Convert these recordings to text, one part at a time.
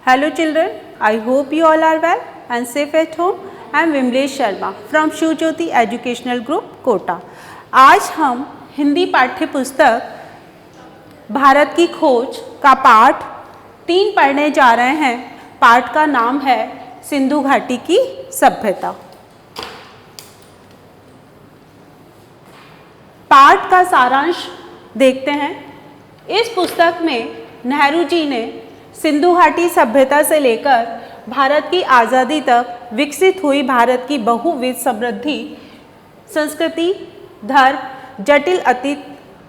Hello children, I hope you all are well and safe at home. I am Vimlesh Sharma from Shiv Jyoti educational group Kota. आज हम हिंदी पाठ्य पुस्तक भारत की खोज का पाठ 3 पढ़ने जा रहे हैं। पाठ का नाम है सिंधु घाटी की सभ्यता। पाठ का सारांश देखते हैं। इस पुस्तक में नेहरू जी ने सिंधु घाटी सभ्यता से लेकर भारत की आज़ादी तक विकसित हुई भारत की बहुविध समृद्धि, संस्कृति, धर्म, जटिल अतीत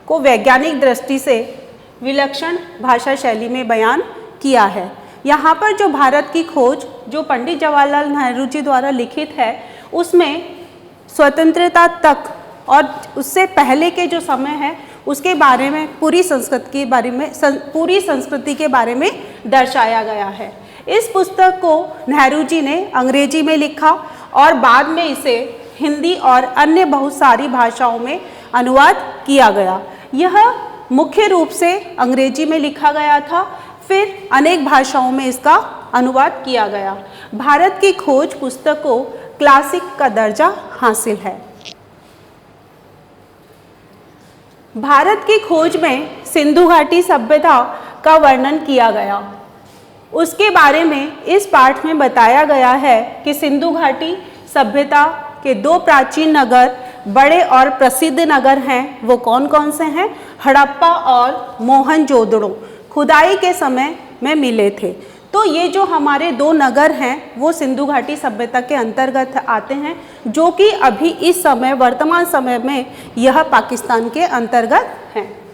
को वैज्ञानिक दृष्टि से विलक्षण भाषा शैली में बयान किया है। यहाँ पर जो भारत की खोज जो पंडित जवाहरलाल नेहरू जी द्वारा लिखित है, उसमें स्वतंत्रता तक और उससे पहले के जो समय है उसके बारे में पूरी संस्कृति के बारे में दर्शाया गया है। इस पुस्तक को नेहरू जी ने अंग्रेजी में लिखा और बाद में इसे हिंदी और अन्य बहुत सारी भाषाओं में अनुवाद किया गया। यह मुख्य रूप से अंग्रेजी में लिखा गया था, फिर अनेक भाषाओं में इसका अनुवाद किया गया। भारत की खोज पुस्तक को क्लासिक का दर्जा हासिल है। भारत की खोज में सिंधु घाटी सभ्यता का वर्णन किया गया। उसके बारे में इस पाठ में बताया गया है कि सिंधु घाटी सभ्यता के 2 प्राचीन नगर, बड़े और प्रसिद्ध नगर हैं। वो कौन कौन से हैं? हड़प्पा और मोहनजोदड़ो खुदाई के समय में मिले थे। तो ये जो हमारे 2 नगर हैं वो सिंधु घाटी सभ्यता के अंतर्गत आते हैं, जो कि अभी इस समय वर्तमान समय में यह पाकिस्तान के अंतर्गत हैं।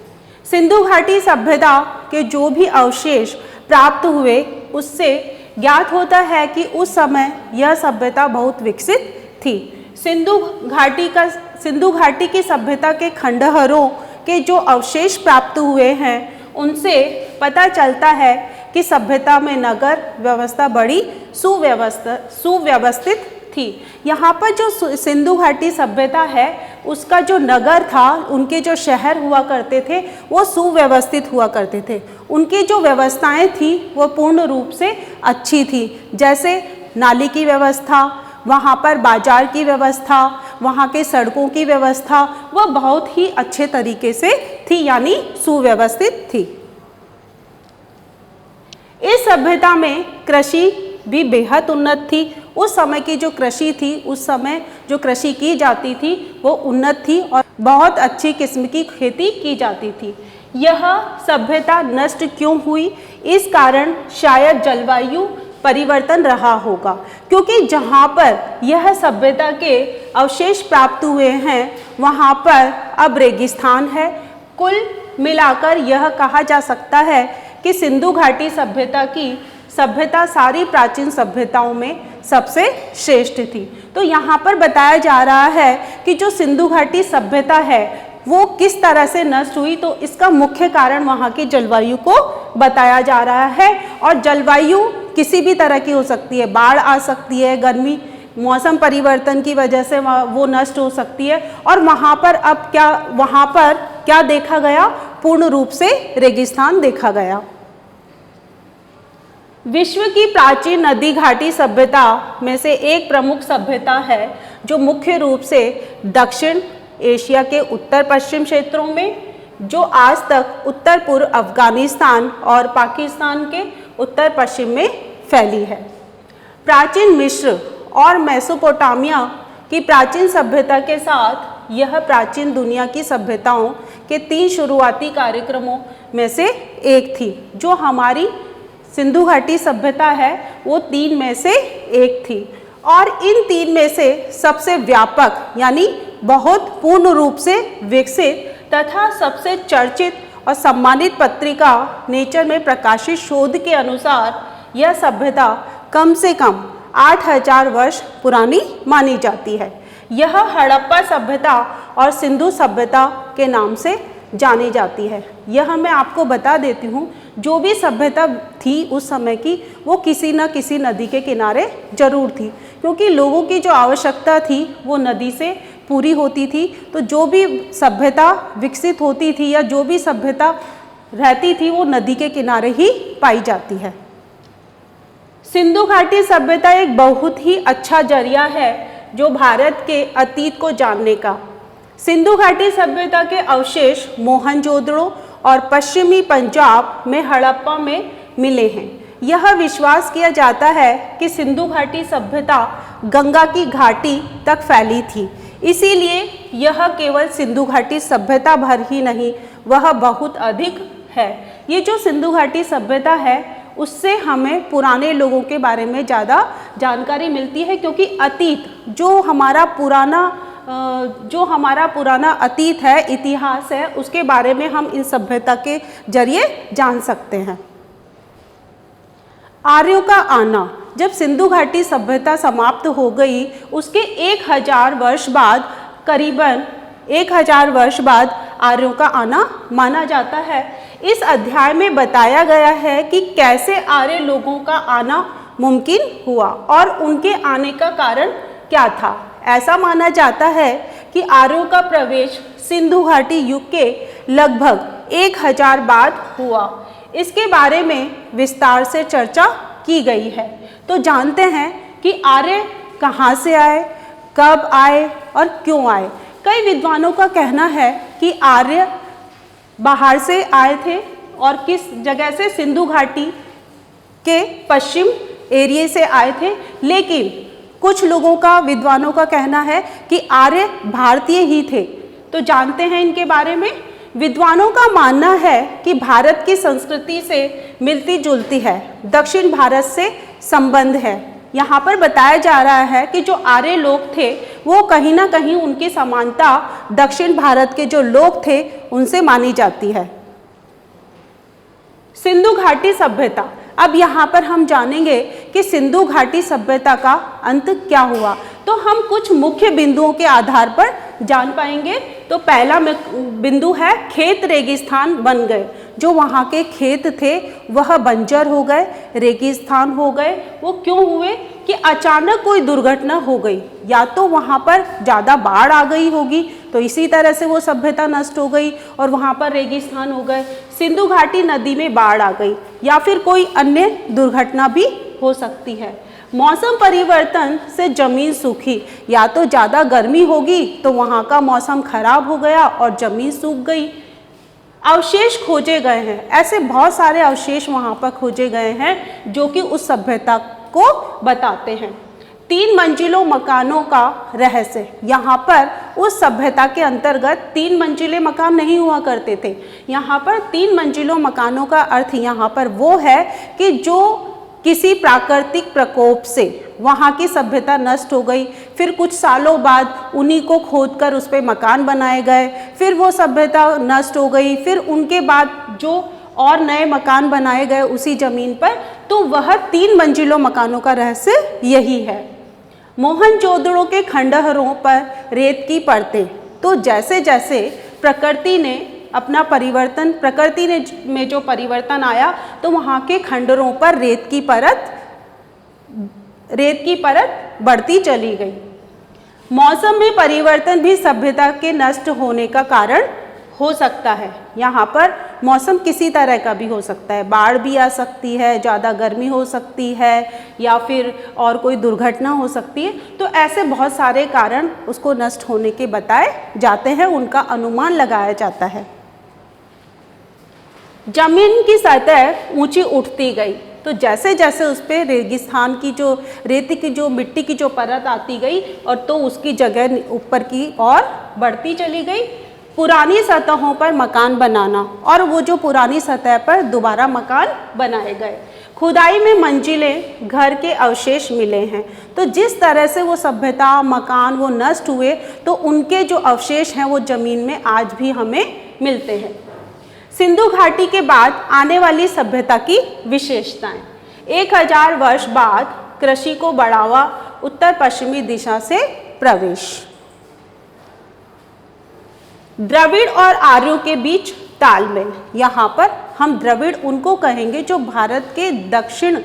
सिंधु घाटी सभ्यता के जो भी अवशेष प्राप्त हुए उससे ज्ञात होता है कि उस समय यह सभ्यता बहुत विकसित थी। सिंधु घाटी की सभ्यता के खंडहरों के जो अवशेष प्राप्त हुए हैं उनसे पता चलता है कि सभ्यता में नगर व्यवस्था बड़ी सुव्यवस्थित थी। यहाँ पर जो सिंधु घाटी सभ्यता है उसका जो नगर था, उनके जो शहर हुआ करते थे वो सुव्यवस्थित हुआ करते थे। उनकी जो व्यवस्थाएं थी वो पूर्ण रूप से अच्छी थी, जैसे नाली की व्यवस्था, वहाँ पर बाजार की व्यवस्था, वहाँ के सड़कों की व्यवस्था, वह बहुत ही अच्छे तरीके से थी, यानी सुव्यवस्थित थी। इस सभ्यता में कृषि भी बेहद उन्नत थी। उस समय की जो कृषि थी, उस समय जो कृषि की जाती थी वो उन्नत थी और बहुत अच्छी किस्म की खेती की जाती थी। यह सभ्यता नष्ट क्यों हुई? इस कारण शायद जलवायु परिवर्तन रहा होगा, क्योंकि जहाँ पर यह सभ्यता के अवशेष प्राप्त हुए हैं वहाँ पर अब रेगिस्तान है। कुल मिलाकर यह कहा जा सकता है कि सिंधु घाटी सभ्यता सारी प्राचीन सभ्यताओं में सबसे श्रेष्ठ थी। तो यहाँ पर बताया जा रहा है कि जो सिंधु घाटी सभ्यता है वो किस तरह से नष्ट हुई, तो इसका मुख्य कारण वहाँ की जलवायु को बताया जा रहा है। और जलवायु किसी भी तरह की हो सकती है, बाढ़ आ सकती है, गर्मी मौसम परिवर्तन की वजह से वो नष्ट हो सकती है। और वहाँ पर क्या देखा गया? पूर्ण रूप से रेगिस्तान देखा गया। विश्व की प्राचीन नदी घाटी सभ्यता में से एक प्रमुख सभ्यता है जो मुख्य रूप से दक्षिण एशिया के उत्तर पश्चिम क्षेत्रों में, जो आज तक उत्तर पूर्व अफगानिस्तान और पाकिस्तान के उत्तर पश्चिम में फैली है। प्राचीन मिस्र और मेसोपोटामिया की प्राचीन सभ्यता के साथ यह प्राचीन दुनिया की सभ्यताओं के 3 शुरुआती कार्यक्रमों में से एक थी। जो हमारी सिंधु घाटी सभ्यता है वो 3 में से एक थी, और इन 3 में से सबसे व्यापक यानी बहुत पूर्ण रूप से विकसित तथा सबसे चर्चित और सम्मानित पत्रिका नेचर में प्रकाशित शोध के अनुसार यह सभ्यता कम से कम 8000 वर्ष पुरानी मानी जाती है। यह हड़प्पा सभ्यता और सिंधु सभ्यता के नाम से जानी जाती है। यह मैं आपको बता देती हूँ, जो भी सभ्यता थी उस समय की वो किसी न किसी नदी के किनारे जरूर थी, क्योंकि लोगों की जो आवश्यकता थी वो नदी से पूरी होती थी। तो जो भी सभ्यता विकसित होती थी या जो भी सभ्यता रहती थी वो नदी के किनारे ही पाई जाती है। सिंधु घाटी सभ्यता एक बहुत ही अच्छा जरिया है जो भारत के अतीत को जानने का। सिंधु घाटी सभ्यता के अवशेष मोहनजोदड़ो और पश्चिमी पंजाब में हड़प्पा में मिले हैं। यह विश्वास किया जाता है कि सिंधु घाटी सभ्यता गंगा की घाटी तक फैली थी, इसीलिए यह केवल सिंधु घाटी सभ्यता भर ही नहीं, वह बहुत अधिक है। ये जो सिंधु घाटी सभ्यता है उससे हमें पुराने लोगों के बारे में ज़्यादा जानकारी मिलती है, क्योंकि अतीत जो हमारा पुराना अतीत है, इतिहास है, उसके बारे में हम इन सभ्यता के जरिए जान सकते हैं। आर्यों का आना, जब सिंधु घाटी सभ्यता समाप्त हो गई उसके 1000 वर्ष बाद, करीबन 1000 वर्ष बाद आर्यों का आना माना जाता है। इस अध्याय में बताया गया है कि कैसे आर्य लोगों का आना मुमकिन हुआ और उनके आने का कारण क्या था। ऐसा माना जाता है कि आर्यों का प्रवेश सिंधु घाटी युग के लगभग 1000 बाद हुआ। इसके बारे में विस्तार से चर्चा की गई है। तो जानते हैं कि आर्य कहाँ से आए, कब आए और क्यों आए। कई विद्वानों का कहना है कि आर्य बाहर से आए थे और किस जगह से, सिंधु घाटी के पश्चिम एरिया से आए थे, लेकिन कुछ लोगों का, विद्वानों का कहना है कि आर्य भारतीय ही थे। तो जानते हैं इनके बारे में। विद्वानों का मानना है कि भारत की संस्कृति से मिलती जुलती है, दक्षिण भारत से संबंध है। यहाँ पर बताया जा रहा है कि जो आर्य लोग थे वो कहीं ना कहीं उनकी समानता दक्षिण भारत के जो लोग थे उनसे मानी जाती है। सिंधु घाटी सभ्यता, अब यहाँ पर हम जानेंगे कि सिंधु घाटी सभ्यता का अंत क्या हुआ। तो हम कुछ मुख्य बिंदुओं के आधार पर जान पाएंगे। तो पहला बिंदु है खेत रेगिस्तान बन गए। जो वहाँ के खेत थे वह बंजर हो गए, रेगिस्तान हो गए। वो क्यों हुए कि अचानक कोई दुर्घटना हो गई, या तो वहाँ पर ज़्यादा बाढ़ आ गई होगी तो इसी तरह से वो सभ्यता नष्ट हो गई और वहाँ पर रेगिस्तान हो गए। सिंधु घाटी नदी में बाढ़ आ गई या फिर कोई अन्य दुर्घटना भी हो सकती है। मौसम परिवर्तन से जमीन सूखी, या तो ज़्यादा गर्मी होगी तो वहाँ का मौसम खराब हो गया और जमीन सूख गई। अवशेष खोजे गए हैं, ऐसे बहुत सारे अवशेष वहाँ पर खोजे गए हैं जो कि उस सभ्यता को बताते हैं। 3 मंजिलों मकानों का रहस्य, यहाँ पर उस सभ्यता के अंतर्गत 3 मंजिले मकान नहीं हुआ करते थे। यहाँ पर 3 मंजिलों मकानों का अर्थ यहाँ पर वो है कि जो किसी प्राकृतिक प्रकोप से वहाँ की सभ्यता नष्ट हो गई, फिर कुछ सालों बाद उन्हीं को खोदकर उस पर मकान बनाए गए, फिर वो सभ्यता नष्ट हो गई, फिर उनके बाद जो और नए मकान बनाए गए उसी ज़मीन पर। तो वह 3 मंजिलों मकानों का रहस्य यही है। मोहनजोदड़ो के खंडहरों पर रेत की परतें, तो जैसे जैसे प्रकृति ने अपना परिवर्तन, प्रकृति ने में जो परिवर्तन आया तो वहाँ के खंडहरों पर रेत की परत बढ़ती चली गई। मौसम में परिवर्तन भी सभ्यता के नष्ट होने का कारण हो सकता है। यहाँ पर मौसम किसी तरह का भी हो सकता है, बाढ़ भी आ सकती है, ज़्यादा गर्मी हो सकती है, या फिर और कोई दुर्घटना हो सकती है। तो ऐसे बहुत सारे कारण उसको नष्ट होने के बताए जाते हैं, उनका अनुमान लगाया जाता है। जमीन की सतह ऊंची उठती गई, तो जैसे जैसे उस पर रेगिस्तान की जो रेती की जो मिट्टी की जो परत आती गई और तो उसकी जगह ऊपर की ओर बढ़ती चली गई। पुरानी सतहों पर मकान बनाना, और वो जो पुरानी सतह पर दोबारा मकान बनाए गए। खुदाई में मंजिलें, घर के अवशेष मिले हैं। तो जिस तरह से वो सभ्यता, मकान वो नष्ट हुए, तो उनके जो अवशेष हैं वो ज़मीन में आज भी हमें मिलते हैं। सिंधु घाटी के बाद आने वाली सभ्यता की विशेषताएं। 1000 वर्ष बाद कृषि को बढ़ावा, उत्तर पश्चिमी दिशा से प्रवेश। द्रविड़ और आर्यों के बीच तालमेल, यहाँ पर हम द्रविड़ उनको कहेंगे जो भारत के दक्षिण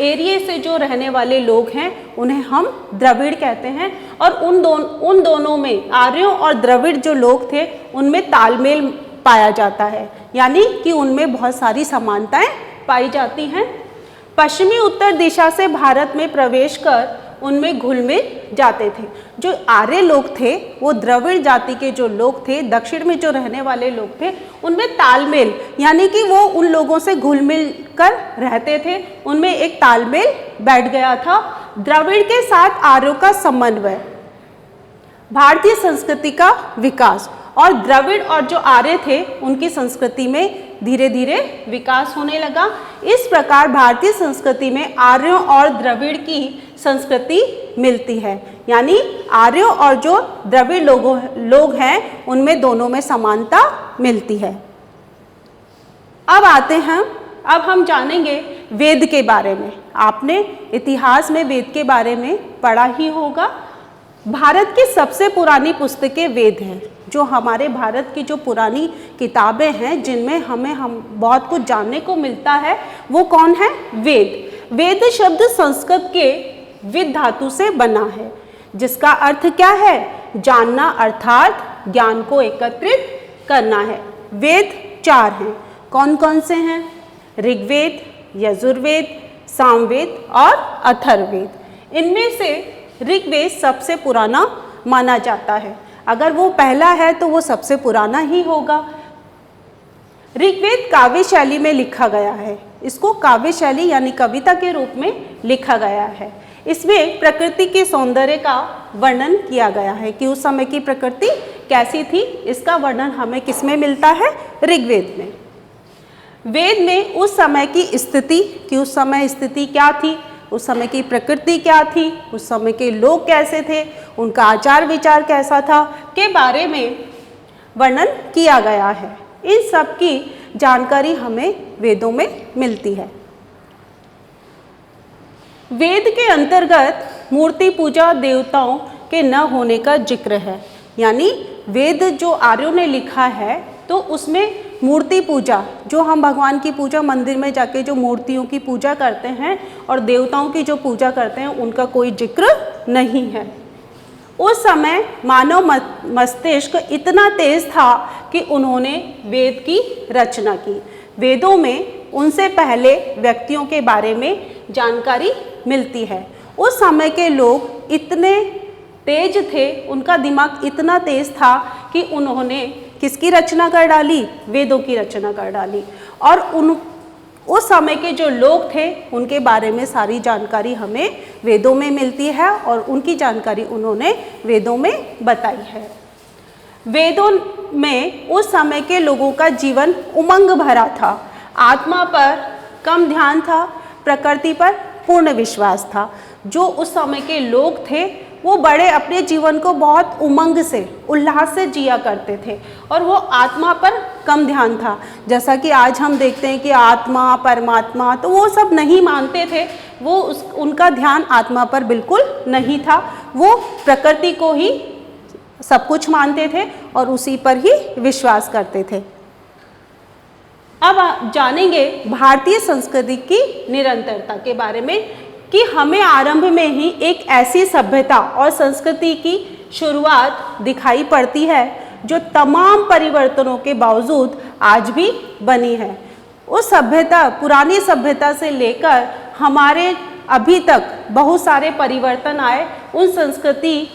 एरिया से जो रहने वाले लोग हैं उन्हें हम द्रविड़ कहते हैं। और उन दोनों में, आर्यों और द्रविड़ जो लोग थे, उनमें तालमेल पाया जाता है, यानी कि उनमें बहुत सारी समानताएं पाई जाती हैं। पश्चिमी उत्तर दिशा से भारत में प्रवेश कर उनमें घुल मिल जाते थे। जो आर्य लोग थे वो द्रविड़ जाति के जो लोग थे, दक्षिण में जो रहने वाले लोग थे, उनमें तालमेल यानी कि वो उन लोगों से घुल मिल कर रहते थे, उनमें एक तालमेल बैठ गया था। द्रविड़ के साथ आर्यों का समन्वय, भारतीय संस्कृति का विकास, और द्रविड़ और जो आर्य थे उनकी संस्कृति में धीरे धीरे विकास होने लगा। इस प्रकार भारतीय संस्कृति में आर्यों और द्रविड़ की संस्कृति मिलती है, यानी आर्यों और जो द्रविड़ लोग हैं उनमें दोनों में समानता मिलती है। अब आते हैं, अब हम जानेंगे वेद के बारे में। आपने इतिहास में वेद के बारे में पढ़ा ही होगा। भारत की सबसे पुरानी पुस्तकें वेद हैं। जो हमारे भारत की जो पुरानी किताबें हैं जिनमें हम बहुत कुछ जानने को मिलता है, वो कौन है? वेद। वेद शब्द संस्कृत के विद धातु से बना है, जिसका अर्थ क्या है? जानना, अर्थात ज्ञान को एकत्रित करना है। वेद 4 हैं। कौन कौन से हैं? ऋग्वेद, यजुर्वेद, सामवेद और अथर्ववेद। इनमें से ऋग्वेद सबसे पुराना माना जाता है। अगर वो पहला है तो वो सबसे पुराना ही होगा। ऋग्वेद काव्य शैली में लिखा गया है। इसको काव्य शैली यानी कविता के रूप में लिखा गया है। इसमें प्रकृति के सौंदर्य का वर्णन किया गया है कि उस समय की प्रकृति कैसी थी। इसका वर्णन हमें किसमें मिलता है? ऋग्वेद में। वेद में उस समय की स्थिति, कि उस समय स्थिति क्या थी, उस समय की प्रकृति क्या थी, उस समय के लोग कैसे थे, उनका आचार विचार कैसा था, के बारे में वर्णन किया गया है। इन सब की जानकारी हमें वेदों में मिलती है। वेद के अंतर्गत मूर्ति पूजा, देवताओं के न होने का जिक्र है। यानी वेद जो आर्यों ने लिखा है तो उसमें मूर्ति पूजा, जो हम भगवान की पूजा मंदिर में जाके जो मूर्तियों की पूजा करते हैं और देवताओं की जो पूजा करते हैं, उनका कोई जिक्र नहीं है। उस समय मानव मस्तिष्क इतना तेज था कि उन्होंने वेद की रचना की। वेदों में उनसे पहले व्यक्तियों के बारे में जानकारी मिलती है। उस समय के लोग इतने तेज थे, उनका दिमाग इतना तेज था कि उन्होंने किसकी रचना कर डाली? वेदों की रचना कर डाली। और उस समय के जो लोग थे उनके बारे में सारी जानकारी हमें वेदों में मिलती है और उनकी जानकारी उन्होंने वेदों में बताई है। वेदों में उस समय के लोगों का जीवन उमंग भरा था। आत्मा पर कम ध्यान था, प्रकृति पर पूर्ण विश्वास था। जो उस समय के लोग थे वो बड़े अपने जीवन को बहुत उमंग से, उल्लास से जिया करते थे और वो आत्मा पर कम ध्यान था। जैसा कि आज हम देखते हैं कि आत्मा, परमात्मा, तो वो सब नहीं मानते थे। वो उनका ध्यान आत्मा पर बिल्कुल नहीं था। वो प्रकृति को ही सब कुछ मानते थे और उसी पर ही विश्वास करते थे। अब जानेंगे भारतीय संस्कृति की निरंतरता के बारे में कि हमें आरंभ में ही एक ऐसी सभ्यता और संस्कृति की शुरुआत दिखाई पड़ती है जो तमाम परिवर्तनों के बावजूद आज भी बनी है। उस सभ्यता, पुरानी सभ्यता से लेकर हमारे अभी तक बहुत सारे परिवर्तन आए। उन संस्कृति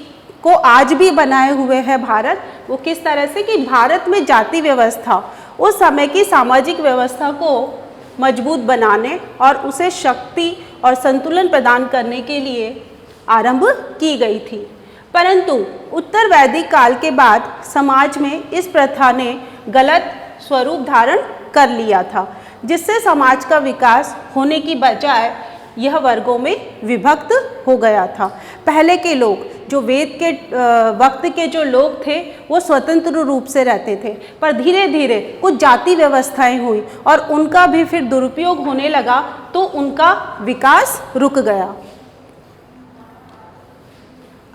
को आज भी बनाए हुए है भारत। वो किस तरह से कि भारत में जाति व्यवस्था उस समय की सामाजिक व्यवस्था को मजबूत बनाने और उसे शक्ति और संतुलन प्रदान करने के लिए आरंभ की गई थी। परंतु उत्तर वैदिक काल के बाद समाज में इस प्रथा ने गलत स्वरूप धारण कर लिया था, जिससे समाज का विकास होने की बजाय यह वर्गों में विभक्त हो गया था। पहले के लोग, जो वेद के वक्त के जो लोग थे, वो स्वतंत्र रूप से रहते थे, पर धीरे धीरे कुछ जाति व्यवस्थाएं हुई और उनका भी फिर दुरुपयोग होने लगा, तो उनका विकास रुक गया।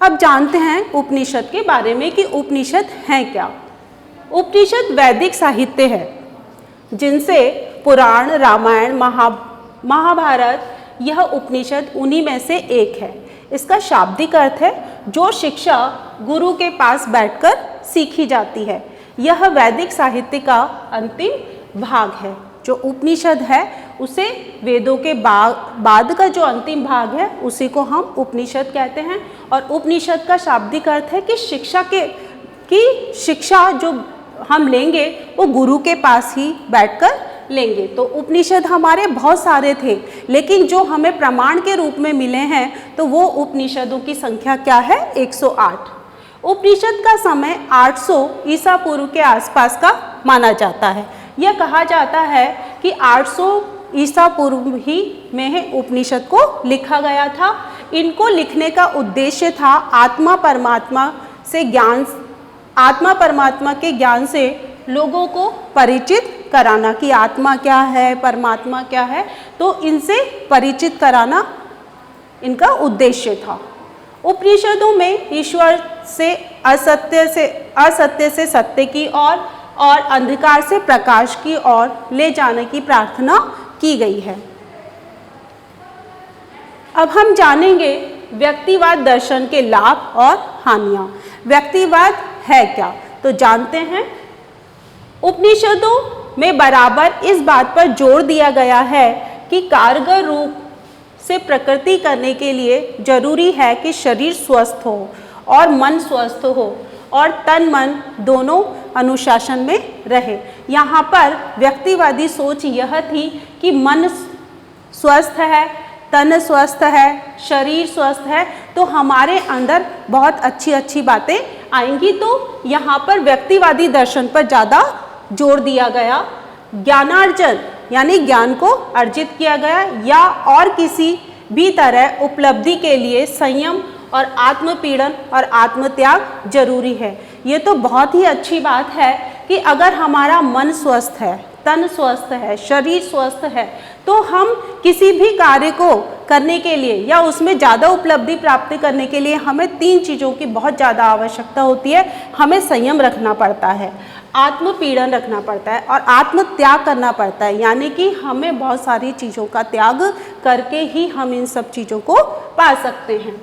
अब जानते हैं उपनिषद के बारे में कि उपनिषद हैं क्या। उपनिषद वैदिक साहित्य है जिनसे पुराण, रामायण, महाभारत, यह उपनिषद उन्हीं में से एक है। इसका शाब्दिक अर्थ है जो शिक्षा गुरु के पास बैठकर सीखी जाती है। यह वैदिक साहित्य का अंतिम भाग है। जो उपनिषद है उसे वेदों के बाद का जो अंतिम भाग है उसी को हम उपनिषद कहते हैं। और उपनिषद का शाब्दिक अर्थ है कि शिक्षा जो हम लेंगे वो गुरु के पास ही बैठकर लेंगे। तो उपनिषद हमारे बहुत सारे थे, लेकिन जो हमें प्रमाण के रूप में मिले हैं तो वो उपनिषदों की संख्या क्या है? 108। उपनिषद का समय 800 ईसा पूर्व के आसपास का माना जाता है। यह कहा जाता है कि 800 ईसा पूर्व ही में उपनिषद को लिखा गया था। इनको लिखने का उद्देश्य था आत्मा परमात्मा के ज्ञान से लोगों को परिचित कराना कि आत्मा क्या है, परमात्मा क्या है, तो इनसे परिचित कराना इनका उद्देश्य था। उपनिषदों में ईश्वर से असत्य से सत्य की ओर और अंधकार से प्रकाश की ओर ले जाने की प्रार्थना की गई है। अब हम जानेंगे व्यक्तिवाद दर्शन के लाभ और हानियां। व्यक्तिवाद है क्या, तो जानते हैं। उपनिषदों में बराबर इस बात पर जोर दिया गया है कि कारगर रूप से प्रकृति करने के लिए जरूरी है कि शरीर स्वस्थ हो और मन स्वस्थ हो और तन मन दोनों अनुशासन में रहे। यहाँ पर व्यक्तिवादी सोच यह थी कि मन स्वस्थ है, तन स्वस्थ है, शरीर स्वस्थ है तो हमारे अंदर बहुत अच्छी अच्छी बातें आएंगी। तो यहाँ पर व्यक्तिवादी दर्शन पर ज़्यादा जोर दिया गया। ज्ञानार्जन यानी ज्ञान को अर्जित किया गया या और किसी भी तरह उपलब्धि के लिए संयम और आत्मपीड़न और आत्मत्याग जरूरी है। ये तो बहुत ही अच्छी बात है कि अगर हमारा मन स्वस्थ है, तन स्वस्थ है, शरीर स्वस्थ है तो हम किसी भी कार्य को करने के लिए या उसमें ज़्यादा उपलब्धि प्राप्त करने के लिए हमें 3 चीज़ों की बहुत ज़्यादा आवश्यकता होती है। हमें संयम रखना पड़ता है, आत्मपीड़न रखना पड़ता है और आत्म त्याग करना पड़ता है, यानी कि हमें बहुत सारी चीज़ों का त्याग करके ही हम इन सब चीज़ों को पा सकते हैं।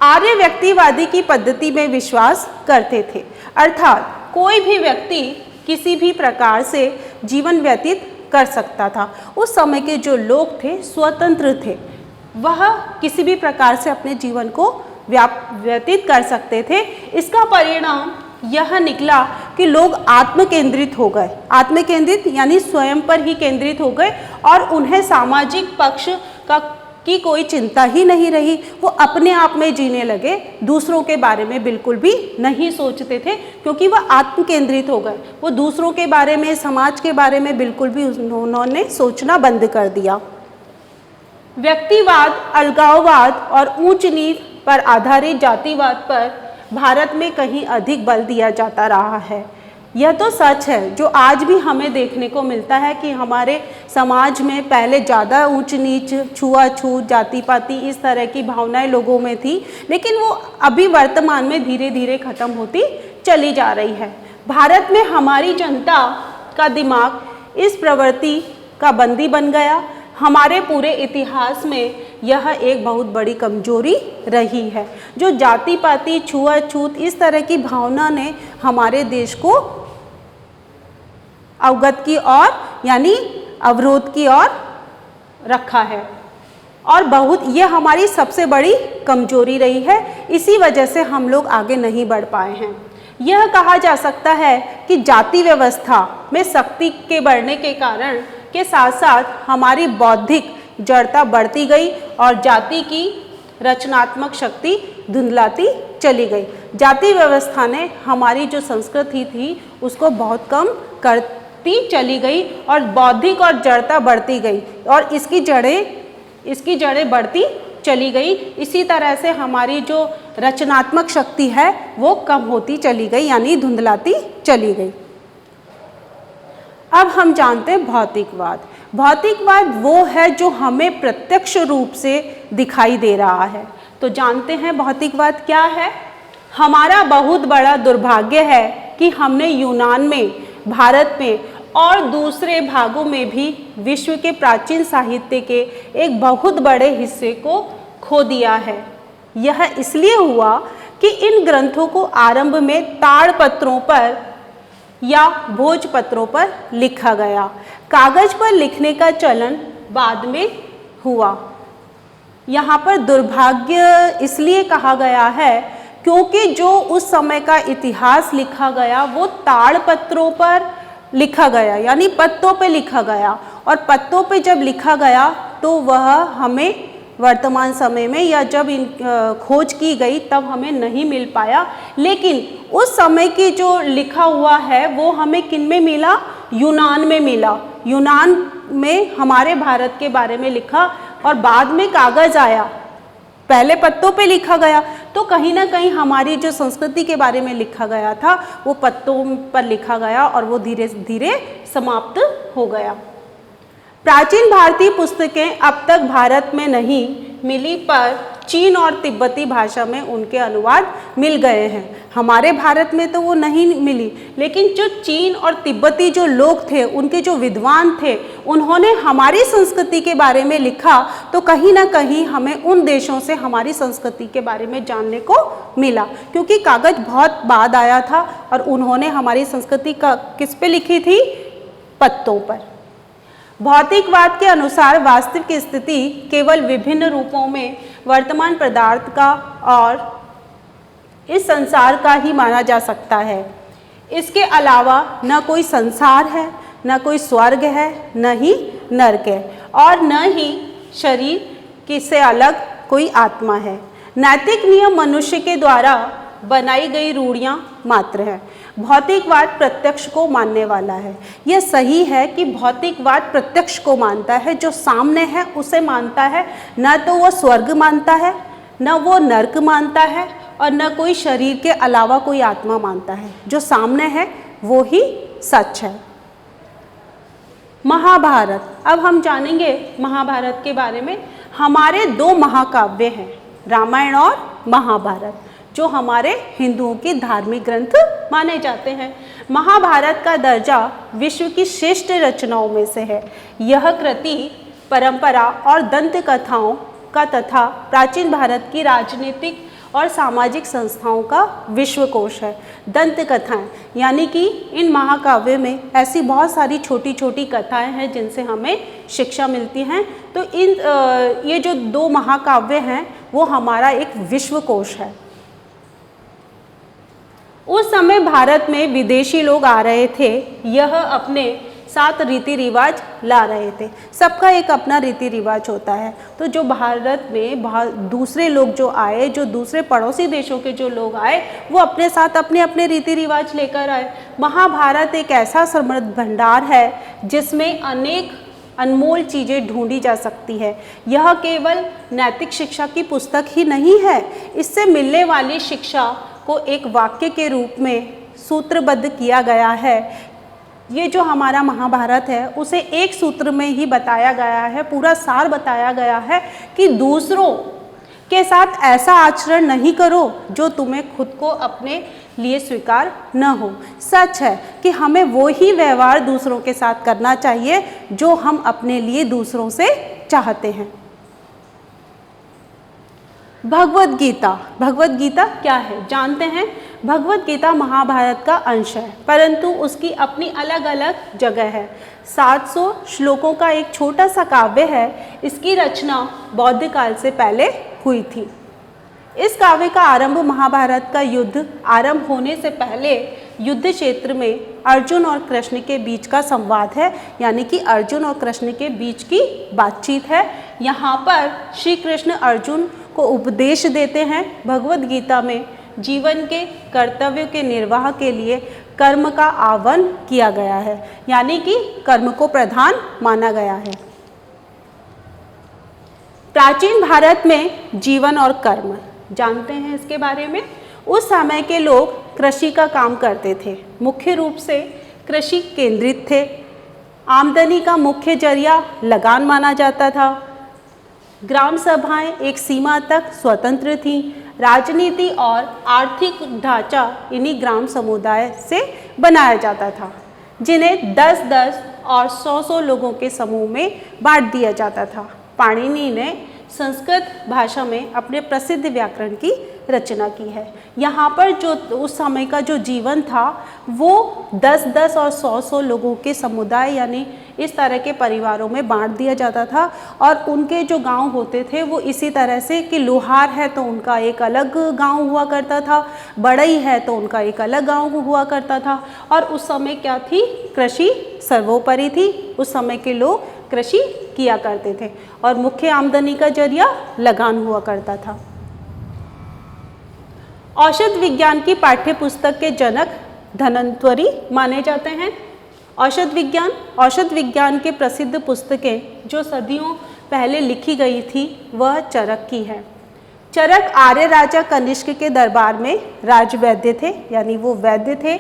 आर्य व्यक्तिवादी की पद्धति में विश्वास करते थे, अर्थात कोई भी व्यक्ति किसी भी प्रकार से जीवन व्यतीत कर सकता था। उस समय के जो लोग थे स्वतंत्र थे, वह किसी भी प्रकार से अपने जीवन को व्यतीत कर सकते थे। इसका परिणाम यह निकला कि लोग आत्म केंद्रित हो गए। आत्म केंद्रित यानी स्वयं पर ही केंद्रित हो गए और उन्हें सामाजिक पक्ष की कोई चिंता ही नहीं रही। वो अपने आप में जीने लगे, दूसरों के बारे में बिल्कुल भी नहीं सोचते थे क्योंकि वह आत्म केंद्रित हो गए। वो दूसरों के बारे में, समाज के बारे में बिल्कुल भी उन्होंने सोचना बंद कर दिया। व्यक्तिवाद, अलगाववाद और ऊंच नीच पर आधारित जातिवाद पर भारत में कहीं अधिक बल दिया जाता रहा है। यह तो सच है जो आज भी हमें देखने को मिलता है कि हमारे समाज में पहले ज़्यादा ऊंच नीच, छुआछूत, जाति पाति इस तरह की भावनाएं लोगों में थी, लेकिन वो अभी वर्तमान में धीरे धीरे खत्म होती चली जा रही है। भारत में हमारी जनता का दिमाग इस प्रवृत्ति का बंदी बन गया। हमारे पूरे इतिहास में यह एक बहुत बड़ी कमजोरी रही है। जो जाति पाति, छुआछूत इस तरह की भावना ने हमारे देश को अवगत की ओर यानी अवरोध की ओर रखा है और बहुत ये हमारी सबसे बड़ी कमजोरी रही है। इसी वजह से हम लोग आगे नहीं बढ़ पाए हैं। यह कहा जा सकता है कि जाति व्यवस्था में शक्ति के बढ़ने के कारण के साथ साथ हमारी बौद्धिक जड़ता बढ़ती गई और जाति की रचनात्मक शक्ति धुंधलाती चली गई। जाति व्यवस्था ने हमारी जो संस्कृति थी उसको बहुत कम करती चली गई और बौद्धिक और जड़ता बढ़ती गई और इसकी जड़ें बढ़ती चली गई। इसी तरह से हमारी जो रचनात्मक शक्ति है वो कम होती चली गई यानी धुंधलाती चली गई। अब हम जानते हैं भौतिकवाद। भौतिकवाद वो है जो हमें प्रत्यक्ष रूप से दिखाई दे रहा है। तो जानते हैं भौतिकवाद क्या है। हमारा बहुत बड़ा दुर्भाग्य है कि हमने यूनान में, भारत में और दूसरे भागों में भी विश्व के प्राचीन साहित्य के एक बहुत बड़े हिस्से को खो दिया है। यह इसलिए हुआ कि इन ग्रंथों को आरंभ में ताड़पत्रों पर या भोजपत्रों पर लिखा गया। कागज पर लिखने का चलन बाद में हुआ। यहाँ पर दुर्भाग्य इसलिए कहा गया है क्योंकि जो उस समय का इतिहास लिखा गया वो ताड़पत्रों पर लिखा गया, यानी पत्तों पे लिखा गया, और पत्तों पे जब लिखा गया तो वह हमें वर्तमान समय में या जब खोज की गई तब हमें नहीं मिल पाया। लेकिन उस समय की जो लिखा हुआ है वो हमें किन में मिला? यूनान में मिला। यूनान में हमारे भारत के बारे में लिखा और बाद में कागज़ आया, पहले पत्तों पे लिखा गया, तो कहीं ना कहीं हमारी जो संस्कृति के बारे में लिखा गया था वो पत्तों पर लिखा गया और वो धीरे धीरे समाप्त हो गया। प्राचीन भारतीय पुस्तकें अब तक भारत में नहीं मिली, पर चीन और तिब्बती भाषा में उनके अनुवाद मिल गए हैं। हमारे भारत में तो वो नहीं मिली, लेकिन जो चीन और तिब्बती जो लोग थे, उनके जो विद्वान थे, उन्होंने हमारी संस्कृति के बारे में लिखा, तो कहीं ना कहीं हमें उन देशों से हमारी संस्कृति के बारे में जानने को मिला, क्योंकि कागज़ बहुत बाद आया था और उन्होंने हमारी संस्कृति का किस पे लिखी थी? पत्तों पर। भौतिकवाद के अनुसार वास्तविक स्थिति केवल विभिन्न रूपों में वर्तमान पदार्थ का और इस संसार का ही माना जा सकता है। इसके अलावा न कोई संसार है, न कोई स्वर्ग है, न ही नरक है, और न ही शरीर किससे अलग कोई आत्मा है। नैतिक नियम मनुष्य के द्वारा बनाई गई रूढ़ियाँ मात्र है। भौतिकवाद प्रत्यक्ष को मानने वाला है। यह सही है कि भौतिकवाद प्रत्यक्ष को मानता है, जो सामने है उसे मानता है, न तो वो स्वर्ग मानता है, न वो नरक मानता है, और न कोई शरीर के अलावा कोई आत्मा मानता है। जो सामने है वो ही सच है। महाभारत, अब हम जानेंगे महाभारत के बारे में। हमारे दो महाकाव्य हैं, रामायण और महाभारत, जो हमारे हिंदुओं के धार्मिक ग्रंथ माने जाते हैं। महाभारत का दर्जा विश्व की श्रेष्ठ रचनाओं में से है। यह कृति परंपरा और दंत कथाओं का तथा प्राचीन भारत की राजनीतिक और सामाजिक संस्थाओं का विश्वकोश है। दंत कथाएं, यानी कि इन महाकाव्य में ऐसी बहुत सारी छोटी छोटी कथाएं हैं जिनसे हमें शिक्षा मिलती हैं। तो ये जो दो महाकाव्य हैं वो हमारा एक विश्वकोश है। उस समय भारत में विदेशी लोग आ रहे थे, यह अपने साथ रीति रिवाज ला रहे थे। सबका एक अपना रीति रिवाज होता है। तो जो भारत में दूसरे लोग जो आए, जो दूसरे पड़ोसी देशों के जो लोग आए, वो अपने साथ अपने अपने रीति रिवाज लेकर आए। महाभारत एक ऐसा समृद्ध भंडार है जिसमें अनेक अनमोल चीज़ें ढूंढी जा सकती है। यह केवल नैतिक शिक्षा की पुस्तक ही नहीं है, इससे मिलने वाली शिक्षा को एक वाक्य के रूप में सूत्रबद्ध किया गया है। ये जो हमारा महाभारत है उसे एक सूत्र में ही बताया गया है, पूरा सार बताया गया है कि दूसरों के साथ ऐसा आचरण नहीं करो जो तुम्हें खुद को अपने लिए स्वीकार न हो। सच है कि हमें वो ही व्यवहार दूसरों के साथ करना चाहिए जो हम अपने लिए दूसरों से चाहते हैं। भगवद गीता, भगवद गीता क्या है जानते हैं। भगवद गीता महाभारत का अंश है, परंतु उसकी अपनी अलग अलग जगह है। 700 श्लोकों का एक छोटा सा काव्य है। इसकी रचना बौद्ध काल से पहले हुई थी। इस काव्य का आरंभ महाभारत का युद्ध आरंभ होने से पहले युद्ध क्षेत्र में अर्जुन और कृष्ण के बीच का संवाद है, यानी कि अर्जुन और कृष्ण के बीच की बातचीत है। यहाँ पर श्री कृष्ण अर्जुन को उपदेश देते हैं। भगवद गीता में जीवन के कर्तव्यों के निर्वाह के लिए कर्म का आह्वान किया गया है, यानी कि कर्म को प्रधान माना गया है। प्राचीन भारत में जीवन और कर्म जानते हैं इसके बारे में। उस समय के लोग कृषि का काम करते थे, मुख्य रूप से कृषि केंद्रित थे। आमदनी का मुख्य जरिया लगान माना जाता था। ग्राम सभाएं एक सीमा तक स्वतंत्र थीं। राजनीति और आर्थिक ढांचा इन्हीं ग्राम समुदाय से बनाया जाता था, जिन्हें 10-10 और 100-100 लोगों के समूह में बांट दिया जाता था। पाणिनि ने संस्कृत भाषा में अपने प्रसिद्ध व्याकरण की रचना की है। यहाँ पर जो उस समय का जो जीवन था वो 10-10 और 100-100 लोगों के समुदाय यानी इस तरह के परिवारों में बांट दिया जाता था और उनके जो गांव होते थे वो इसी तरह से कि लोहार है तो उनका एक अलग गांव हुआ करता था, बढ़ई है तो उनका एक अलग गांव हुआ करता था। और उस समय क्या थी, कृषि सर्वोपरि थी। उस समय के लोग कृषि किया करते थे और मुख्य आमदनी का जरिया लगान हुआ करता था। औषध विज्ञान की पाठ्य पुस्तक के जनक धन्वंतरि माने जाते हैं। औषध विज्ञान के प्रसिद्ध पुस्तकें जो सदियों पहले लिखी गई थी वह चरक की है। चरक आर्य राजा कनिष्क के दरबार में राजवैद्य थे, यानी वो वैद्य थे।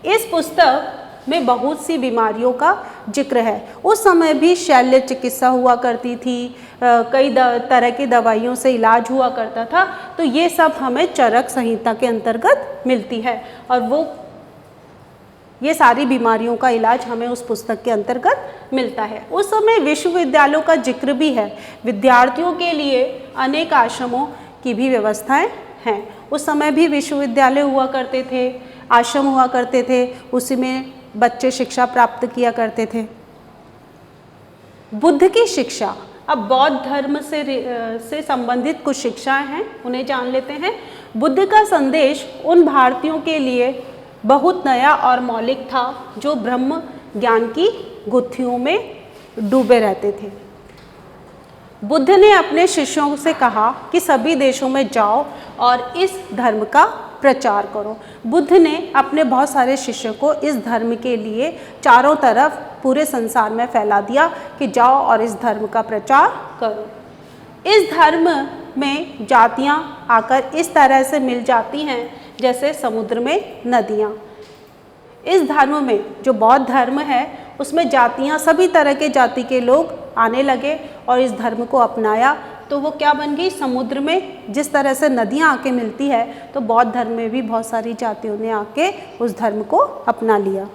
इस पुस्तक में बहुत सी बीमारियों का जिक्र है। उस समय भी शल्य चिकित्सा हुआ करती थी, कई तरह की दवाइयों से इलाज हुआ करता था। तो ये सब हमें चरक संहिता के अंतर्गत मिलती है और वो ये सारी बीमारियों का इलाज हमें उस पुस्तक के अंतर्गत मिलता है। उस समय विश्वविद्यालयों का जिक्र भी है। विद्यार्थियों के लिए अनेक आश्रमों की भी व्यवस्थाएं हैं। उस समय भी विश्वविद्यालय हुआ करते थे, आश्रम हुआ करते थे, उसी में बच्चे शिक्षा प्राप्त किया करते थे। बुद्ध की शिक्षा, अब बौद्ध धर्म से संबंधित कुछ शिक्षाएं हैं, उन्हें जान लेते हैं। बुद्ध का संदेश उन भारतीयों के लिए बहुत नया और मौलिक था जो ब्रह्म ज्ञान की गुत्थियों में डूबे रहते थे। बुद्ध ने अपने शिष्यों से कहा कि सभी देशों में जाओ और इस धर्म का प्रचार करो। बुद्ध ने अपने बहुत सारे शिष्यों को इस धर्म के लिए चारों तरफ पूरे संसार में फैला दिया कि जाओ और इस धर्म का प्रचार करो। इस धर्म में जातियां आकर इस तरह से मिल जाती हैं जैसे समुद्र में नदियां। इस धर्म में जो बौद्ध धर्म है उसमें जातियां, सभी तरह के जाति के लोग आने लगे और इस धर्म को अपनाया। तो वो क्या बन गई, समुद्र में जिस तरह से नदियां आके मिलती है तो बौद्ध धर्म में भी बहुत सारी जातियों ने आके उस धर्म को अपना लिया।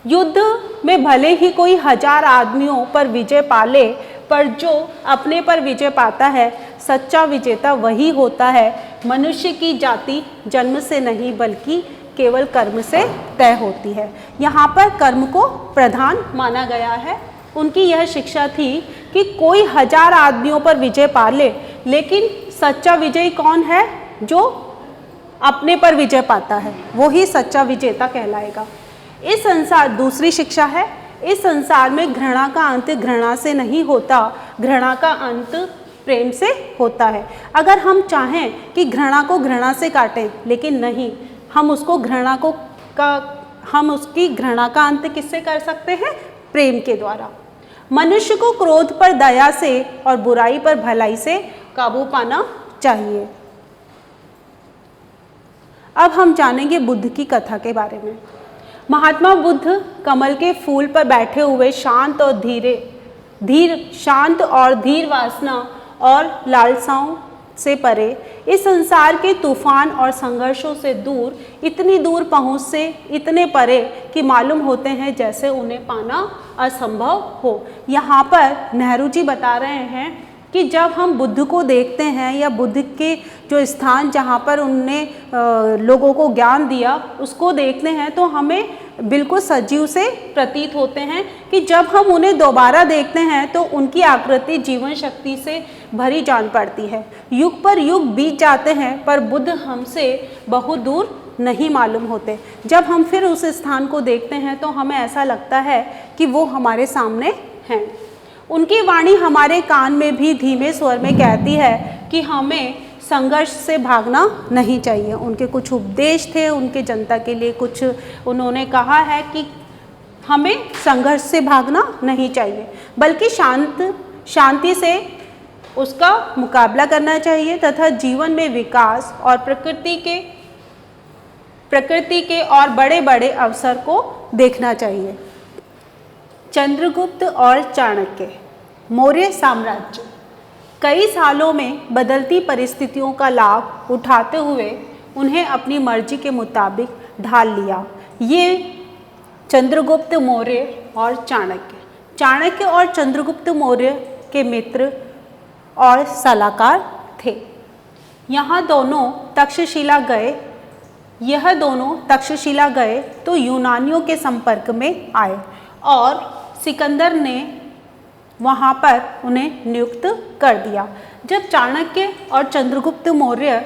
युद्ध में भले ही कोई 1000 आदमियों पर विजय पाले, पर जो अपने पर विजय पाता है सच्चा विजेता वही होता है। मनुष्य की जाति जन्म से नहीं बल्कि केवल कर्म से तय होती है। यहाँ पर कर्म को प्रधान माना गया है। उनकी यह शिक्षा थी कि कोई 1000 आदमियों पर विजय पाले, लेकिन सच्चा विजयी कौन है, जो अपने पर विजय पाता है, वो ही सच्चा विजेता कहलाएगा। इस संसार, दूसरी शिक्षा है, इस संसार में घृणा का अंत घृणा से नहीं होता, घृणा का अंत प्रेम से होता है। अगर हम चाहें कि घृणा को घृणा से काटें, लेकिन नहीं, हम उसको हम उसकी घृणा का अंत किससे कर सकते हैं, प्रेम के द्वारा। मनुष्य को क्रोध पर दया से और बुराई पर भलाई से काबू पाना चाहिए। अब हम जानेंगे बुद्ध की कथा के बारे में। महात्मा बुद्ध कमल के फूल पर बैठे हुए शांत और धीर वासना और लालसाओं से परे, इस संसार के तूफान और संघर्षों से दूर, इतनी दूर पहुँच से इतने परे कि मालूम होते हैं जैसे उन्हें पाना असंभव हो। यहाँ पर नेहरू जी बता रहे हैं कि जब हम बुद्ध को देखते हैं या बुद्ध के जो स्थान जहाँ पर उनने लोगों को ज्ञान दिया उसको देखते हैं तो हमें बिल्कुल सजीव से प्रतीत होते हैं कि जब हम उन्हें दोबारा देखते हैं तो उनकी आकृति जीवन शक्ति से भरी जान पड़ती है। युग पर युग बीत जाते हैं पर बुद्ध हमसे बहुत दूर नहीं मालूम होते। जब हम फिर उस स्थान को देखते हैं तो हमें ऐसा लगता है कि वो हमारे सामने हैं। उनकी वाणी हमारे कान में भी धीमे स्वर में कहती है कि हमें संघर्ष से भागना नहीं चाहिए। उनके कुछ उपदेश थे, उनके जनता के लिए कुछ उन्होंने कहा है कि हमें संघर्ष से भागना नहीं चाहिए, बल्कि शांति से उसका मुकाबला करना चाहिए तथा जीवन में विकास और प्रकृति के और बड़े बड़े अवसर को देखना चाहिए। चंद्रगुप्त और चाणक्य। मौर्य साम्राज्य कई सालों में बदलती परिस्थितियों का लाभ उठाते हुए उन्हें अपनी मर्जी के मुताबिक ढाल लिया। ये चंद्रगुप्त मौर्य और चाणक्य और चंद्रगुप्त मौर्य के मित्र और सलाहकार थे। यह दोनों तक्षशिला गए तो यूनानियों के संपर्क में आए और सिकंदर ने वहाँ पर उन्हें नियुक्त कर दिया। जब चाणक्य और चंद्रगुप्त मौर्य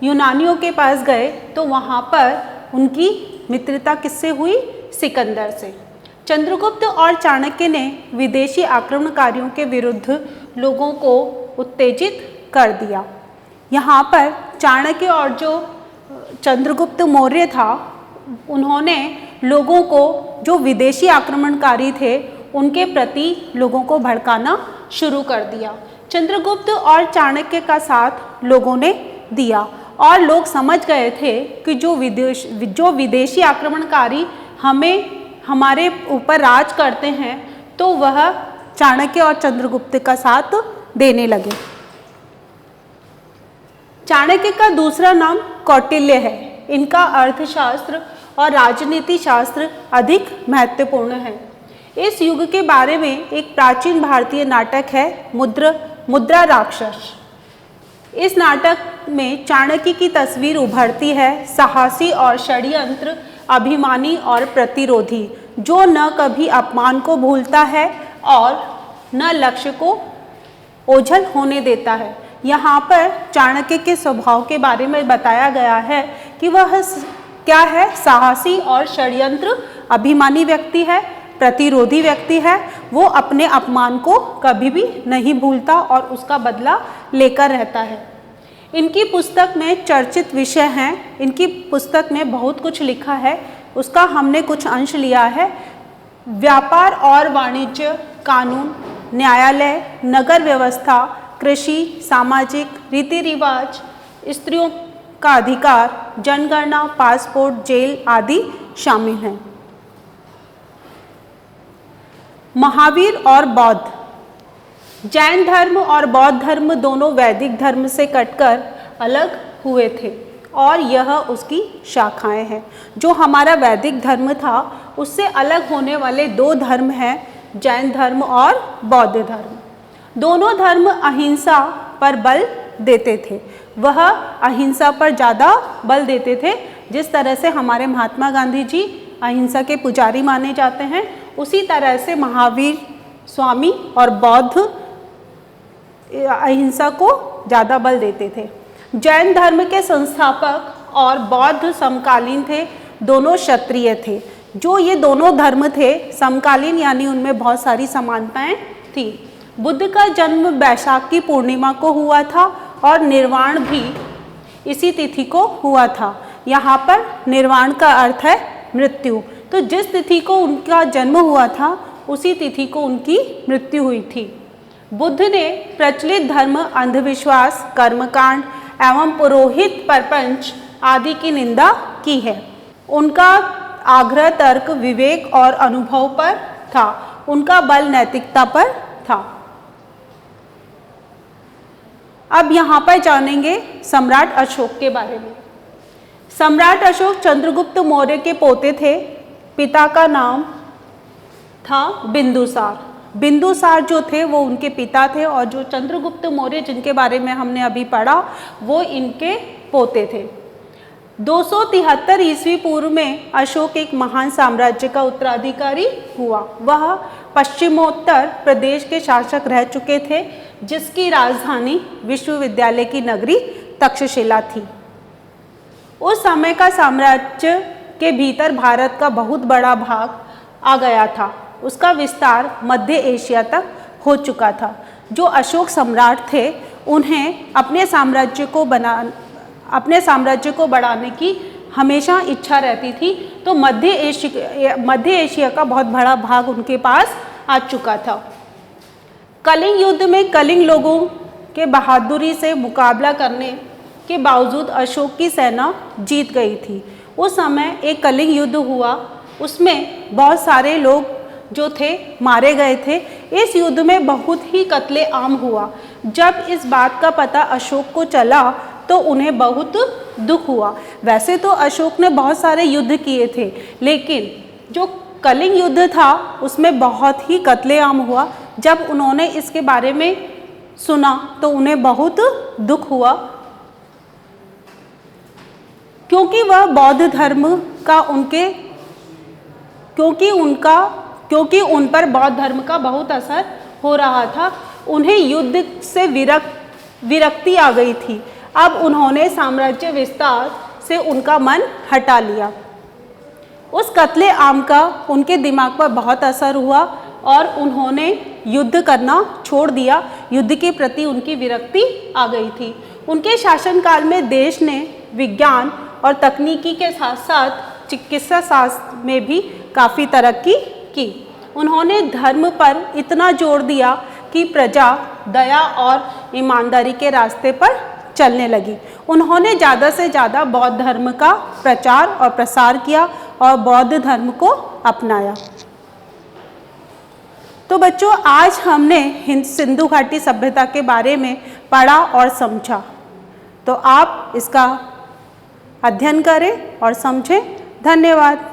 यूनानियों के पास गए तो वहाँ पर उनकी मित्रता किससे हुई? सिकंदर से। चंद्रगुप्त और चाणक्य ने विदेशी आक्रमणकारियों के विरुद्ध लोगों को उत्तेजित कर दिया। यहाँ पर चाणक्य और जो चंद्रगुप्त मौर्य था, उन्होंने लोगों को, जो विदेशी आक्रमणकारी थे, उनके प्रति लोगों को भड़काना शुरू कर दिया। चंद्रगुप्त और चाणक्य का साथ लोगों ने दिया और लोग समझ गए थे कि जो विदेशी आक्रमणकारी हमारे ऊपर राज करते हैं, तो वह चाणक्य और चंद्रगुप्त का साथ देने लगे। चाणक्य का दूसरा नाम कौटिल्य है। इनका अर्थशास्त्र और राजनीति शास्त्र अधिक महत्वपूर्ण है। इस युग के बारे में एक प्राचीन भारतीय नाटक है मुद्रा राक्षस। इस नाटक में चाणक्य की तस्वीर उभरती है, साहसी और षड्यंत्र, अभिमानी और प्रतिरोधी, जो न कभी अपमान को भूलता है और न लक्ष्य को ओझल होने देता है। यहाँ पर चाणक्य के स्वभाव के बारे में बताया गया है कि वह क्या है? साहसी और षड्यंत्र अभिमानी व्यक्ति है, प्रतिरोधी व्यक्ति है। वो अपने अपमान को कभी भी नहीं भूलता और उसका बदला लेकर रहता है। इनकी पुस्तक में चर्चित विषय हैं। इनकी पुस्तक में बहुत कुछ लिखा है, उसका हमने कुछ अंश लिया है। व्यापार और वाणिज्य, कानून, न्यायालय, नगर व्यवस्था, कृषि, सामाजिक रीति रिवाज, स्त्रियों का अधिकार, जनगणना, पासपोर्ट, जेल आदि शामिल हैं। महावीर और बौद्ध। जैन धर्म और बौद्ध धर्म दोनों वैदिक धर्म से कटकर अलग हुए थे और यह उसकी शाखाएं हैं। जो हमारा वैदिक धर्म था, उससे अलग होने वाले दो धर्म हैं, जैन धर्म और बौद्ध धर्म। दोनों धर्म अहिंसा पर बल देते थे। वह अहिंसा पर ज़्यादा बल देते थे। जिस तरह से हमारे महात्मा गांधी जी अहिंसा के पुजारी माने जाते हैं, उसी तरह से महावीर स्वामी और बौद्ध अहिंसा को ज़्यादा बल देते थे। जैन धर्म के संस्थापक और बौद्ध समकालीन थे, दोनों क्षत्रिय थे। जो ये दोनों धर्म थे समकालीन, यानी उनमें बहुत सारी समानताएं थी। बुद्ध का जन्म वैशाख की पूर्णिमा को हुआ था और निर्वाण भी इसी तिथि को हुआ था। यहाँ पर निर्वाण का अर्थ है मृत्यु। तो जिस तिथि को उनका जन्म हुआ था, उसी तिथि को उनकी मृत्यु हुई थी। बुद्ध ने प्रचलित धर्म, अंधविश्वास, कर्मकांड एवं पुरोहित परपंच आदि की निंदा की है। उनका आग्रह तर्क, विवेक और अनुभव पर था। उनका बल नैतिकता पर था। अब यहाँ पर जानेंगे सम्राट अशोक के बारे में। सम्राट अशोक चंद्रगुप्त मौर्य के पोते थे। पिता का नाम था बिंदुसार। बिंदुसार जो थे वो उनके पिता थे और जो चंद्रगुप्त मौर्य जिनके बारे में हमने अभी पढ़ा, वो इनके पोते थे। 273 ईस्वी पूर्व में अशोक एक महान साम्राज्य का उत्तराधिकारी हुआ। वह पश्चिमोत्तर प्रदेश के शासक रह चुके थे, जिसकी राजधानी विश्वविद्यालय की नगरी तक्षशिला थी। उस समय का साम्राज्य के भीतर भारत का बहुत बड़ा भाग आ गया था। उसका विस्तार मध्य एशिया तक हो चुका था। जो अशोक सम्राट थे, उन्हें अपने साम्राज्य को बढ़ाने की हमेशा इच्छा रहती थी। तो मध्य एशिया का बहुत बड़ा भाग उनके पास आ चुका था। कलिंग युद्ध में कलिंग लोगों के बहादुरी से मुकाबला करने के बावजूद अशोक की सेना जीत गई थी। उस समय एक कलिंग युद्ध हुआ, उसमें बहुत सारे लोग जो थे मारे गए थे। इस युद्ध में बहुत ही कत्ले आम हुआ। जब इस बात का पता अशोक को चला तो उन्हें बहुत दुख हुआ। वैसे तो अशोक ने बहुत सारे युद्ध किए थे, लेकिन जो कलिंग युद्ध था उसमें बहुत ही कत्लेआम हुआ। जब उन्होंने इसके बारे में सुना तो उन्हें बहुत दुख हुआ क्योंकि वह बौद्ध धर्म का क्योंकि उन पर बौद्ध धर्म का बहुत असर हो रहा था, उन्हें युद्ध से विरक्ति आ गई थी। अब उन्होंने साम्राज्य विस्तार से उनका मन हटा लिया। उस कत्ले आम का उनके दिमाग पर बहुत असर हुआ और उन्होंने युद्ध करना छोड़ दिया। युद्ध के प्रति उनकी विरक्ति आ गई थी। उनके शासनकाल में देश ने विज्ञान और तकनीकी के साथ साथ चिकित्सा शास्त्र में भी काफ़ी तरक्की की। उन्होंने धर्म पर इतना जोर दिया कि प्रजा दया और ईमानदारी के रास्ते पर चलने लगी। उन्होंने ज़्यादा से ज़्यादा बौद्ध धर्म का प्रचार और प्रसार किया और बौद्ध धर्म को अपनाया। तो बच्चों, आज हमने सिंधु घाटी सभ्यता के बारे में पढ़ा और समझा। तो आप इसका अध्ययन करें और समझें। धन्यवाद।